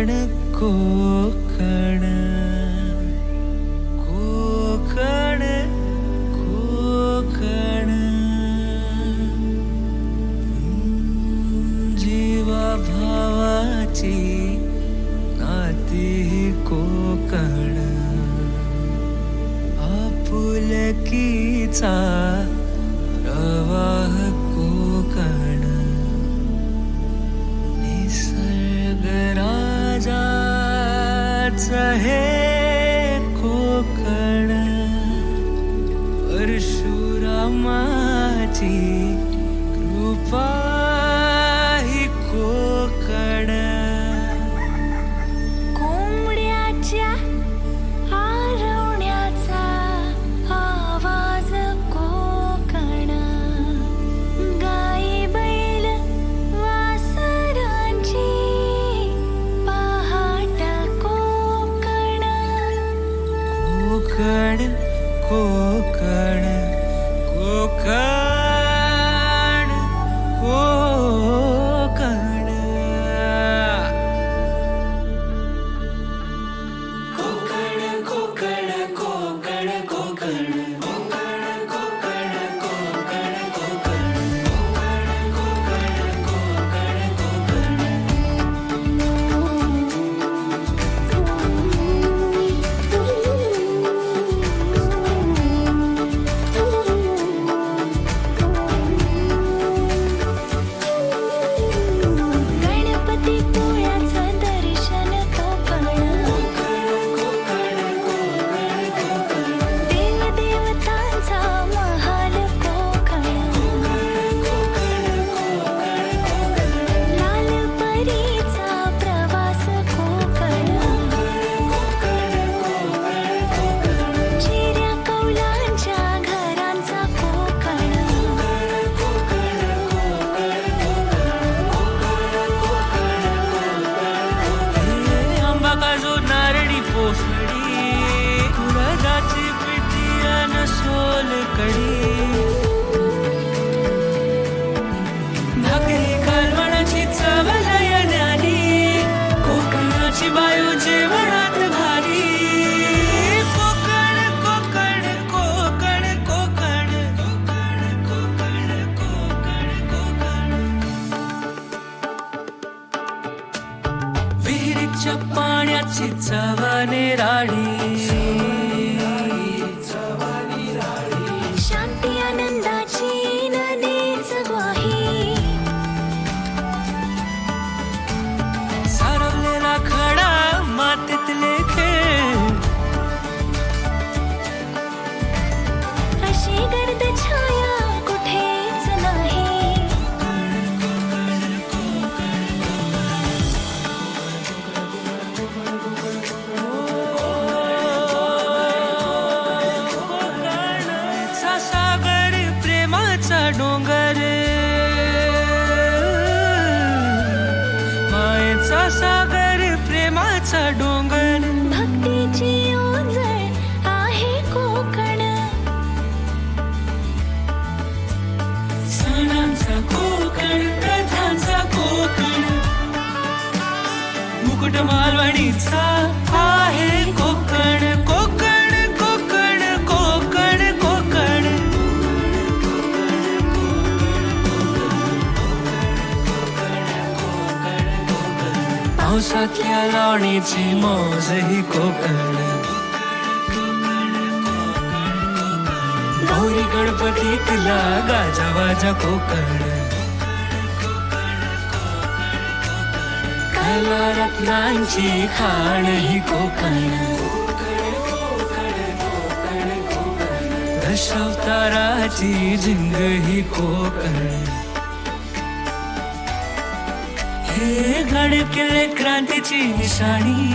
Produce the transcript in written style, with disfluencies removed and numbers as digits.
कोकण कोकण कोकण कोकण जीवा भावाची नाती कोकण आपुलकीचा प्रवाह कोकण निसर्ग राजाचं हे कोकण परशुरामाची कृपा ही कोकण कोंबड्याच्या आरवण्याचा आवाज कोकण गाई बैल वासरांची पहाट कोकण कोकण कोकण कोकण कोकण कोकण कोकण कोकण गणपतीपुळ्याचं दर्शन कोकण देवदेवतांचा महाल कोकण लालपरीचा प्रवास कोकण चिऱ्या कौलांच्या घरांचा कोकण आंबा काजू नारळी पोफळी कुळदाची पिठी अन सोलकढी भाकरी कालवणाची चव लयण्यानी कोकणाची बायू जेवणात भारी कोकण कोकण कोकण कोकण कोकण कोकण कोकण विहिरीच्या पाण्याची चव निराळी शांती आनंदाची नदीच ग्वाही सारवलेला खडा मातीतले खेळ अशी गर्द छाया कुठेच नाही कोकणचा सागर प्रेमाचा डोंगर मायेचा सागर प्रेमाचा डोंगर भक्तीची ओंजळ आहे कोकण सणांचा कोकण प्रथांचा कोकण मुकुट मालवणीचा आहे कोकण कोकण कोकण कोकण कोकण पावसातल्या लावणीची मौज ही कोकण गौरी गणपतीतला गाजावाजा कोकण कला रत्नांची खाण ही कोकण दशावताराची झिंग ही कोकण हे गड किल्ले क्रांतीची निशाणी